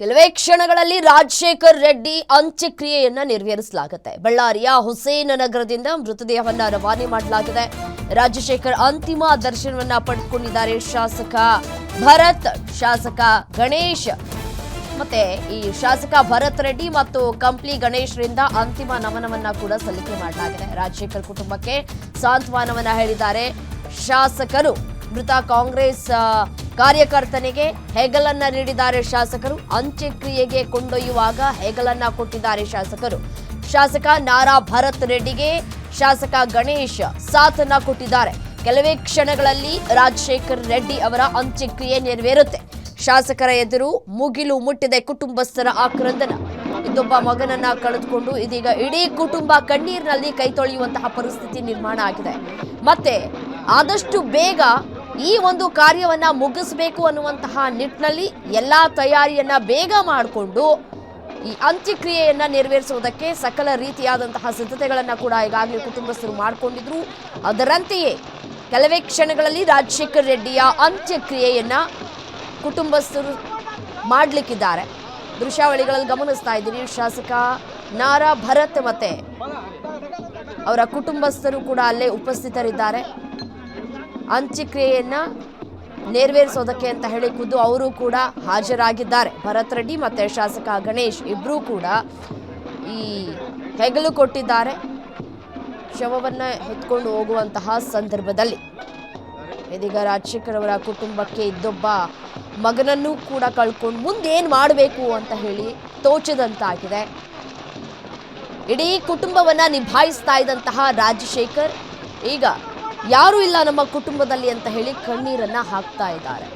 ಕೆಲವೇ ಕ್ಷಣಗಳಲ್ಲಿ ರಾಜಶೇಖರ್ ರೆಡ್ಡಿ ಅಂತ್ಯಕ್ರಿಯೆಯನ್ನ ನೆರವೇರಿಸಲಾಗುತ್ತೆ. ಬಳ್ಳಾರಿಯ ಹುಸೇನ್ ನಗರದಿಂದ ಮೃತದೇಹವನ್ನ ರವಾನೆ ಮಾಡಲಾಗಿದೆ. ರಾಜಶೇಖರ್ ಅಂತಿಮ ದರ್ಶನವನ್ನ ಪಡೆದುಕೊಂಡಿದ್ದಾರೆ. ಶಾಸಕ ಭರತ್, ಶಾಸಕ ಗಣೇಶ್ ಮತ್ತೆ ಈ ಶಾಸಕ ಭರತ್ ರೆಡ್ಡಿ ಮತ್ತು ಕಂಪ್ಲಿ ಗಣೇಶ್ರಿಂದ ಅಂತಿಮ ನಮನವನ್ನ ಕೂಡ ಸಲ್ಲಿಕೆ ಮಾಡಲಾಗಿದೆ. ರಾಜಶೇಖರ್ ಕುಟುಂಬಕ್ಕೆ ಸಾಂತ್ವನವನ್ನ ಹೇಳಿದ್ದಾರೆ ಶಾಸಕರು. ಮೃತ ಕಾಂಗ್ರೆಸ್ ಕಾರ್ಯಕರ್ತನಿಗೆ ಹೆಗಲನ್ನ ನೀಡಿದ್ದಾರೆ ಶಾಸಕರು. ಅಂತ್ಯಕ್ರಿಯೆಗೆ ಕೊಂಡೊಯ್ಯುವಾಗ ಹೆಗಲನ್ನ ಕೊಟ್ಟಿದ್ದಾರೆ ಶಾಸಕರು. ಶಾಸಕ ನಾರಾ ಭರತ್ ರೆಡ್ಡಿಗೆ ಶಾಸಕ ಗಣೇಶ್ ಸಾಥನ್ನ ಕೊಟ್ಟಿದ್ದಾರೆ. ಕೆಲವೇ ಕ್ಷಣಗಳಲ್ಲಿ ರಾಜಶೇಖರ್ ರೆಡ್ಡಿ ಅವರ ಅಂತ್ಯಕ್ರಿಯೆ ನೆರವೇರುತ್ತೆ. ಶಾಸಕರ ಎದುರು ಮುಗಿಲು ಮುಟ್ಟಿದೆ ಕುಟುಂಬಸ್ಥರ ಆಕ್ರಂದನ. ಇದೊಬ್ಬ ಮಗನನ್ನ ಕಳೆದುಕೊಂಡು ಇದೀಗ ಇಡೀ ಕುಟುಂಬ ಕಣ್ಣೀರಿನಲ್ಲಿ ಕೈ ತೊಳೆಯುವಂತಹ ಪರಿಸ್ಥಿತಿ ನಿರ್ಮಾಣ ಆಗಿದೆ. ಮತ್ತೆ ಆದಷ್ಟು ಬೇಗ ಈ ಒಂದು ಕಾರ್ಯವನ್ನ ಮುಗಿಸಬೇಕು ಅನ್ನುವಂತಹ ನಿಟ್ಟಿನಲ್ಲಿ ಎಲ್ಲಾ ತಯಾರಿಯನ್ನ ಬೇಗ ಮಾಡಿಕೊಂಡು ಈ ಅಂತ್ಯಕ್ರಿಯೆಯನ್ನ ನೆರವೇರಿಸುವುದಕ್ಕೆ ಸಕಲ ರೀತಿಯಾದಂತಹ ಸಿದ್ಧತೆಗಳನ್ನ ಕೂಡ ಈಗಾಗಲೇ ಕುಟುಂಬಸ್ಥರು ಮಾಡಿಕೊಂಡಿದ್ರು. ಅದರಂತೆಯೇ ಕೆಲವೇ ಕ್ಷಣಗಳಲ್ಲಿ ರಾಜಶೇಖರ್ ರೆಡ್ಡಿಯ ಅಂತ್ಯಕ್ರಿಯೆಯನ್ನ ಕುಟುಂಬಸ್ಥರು ಮಾಡಲಿಕ್ಕಿದ್ದಾರೆ. ದೃಶ್ಯಾವಳಿಗಳಲ್ಲಿ ಗಮನಿಸ್ತಾ ಇದ್ದೀರಿ. ಶಾಸಕ ನಾರಾ ಭರತ್ ಮತ್ತೆ ಅವರ ಕುಟುಂಬಸ್ಥರು ಕೂಡ ಅಲ್ಲೇ ಉಪಸ್ಥಿತರಿದ್ದಾರೆ. ಅಂತ್ಯಕ್ರಿಯೆಯನ್ನ ನೆರವೇರಿಸೋದಕ್ಕೆ ಅಂತ ಹೇಳಿ ಖುದ್ದು ಅವರು ಕೂಡ ಹಾಜರಾಗಿದ್ದಾರೆ. ಭರತ್ ರೆಡ್ಡಿ ಮತ್ತೆ ಶಾಸಕ ಗಣೇಶ್ ಇಬ್ರು ಕೂಡ ಈ ಹೆಗಲು ಕೊಟ್ಟಿದ್ದಾರೆ. ಶವವನ್ನ ಹೊತ್ಕೊಂಡು ಹೋಗುವಂತಹ ಸಂದರ್ಭದಲ್ಲಿ ಇದೀಗ ರಾಜಶೇಖರ್ ಅವರ ಕುಟುಂಬಕ್ಕೆ ಇದ್ದೊಬ್ಬ ಮಗನನ್ನು ಕೂಡ ಕಳ್ಕೊಂಡು ಮುಂದೇನು ಮಾಡಬೇಕು ಅಂತ ಹೇಳಿ ತೋಚದಂತಾಗಿದೆ. ಇಡೀ ಕುಟುಂಬವನ್ನ ನಿಭಾಯಿಸ್ತಾ ಇದ್ದಂತಹ ರಾಜಶೇಖರ್ ಈಗ ಯಾರೂ ಇಲ್ಲ ನಮ್ಮ ಕುಟುಂಬದಲ್ಲಿ ಅಂತ ಹೇಳಿ ಕಣ್ಣೀರನ್ನ ಹಾಕ್ತಾ ಇದ್ದಾರೆ.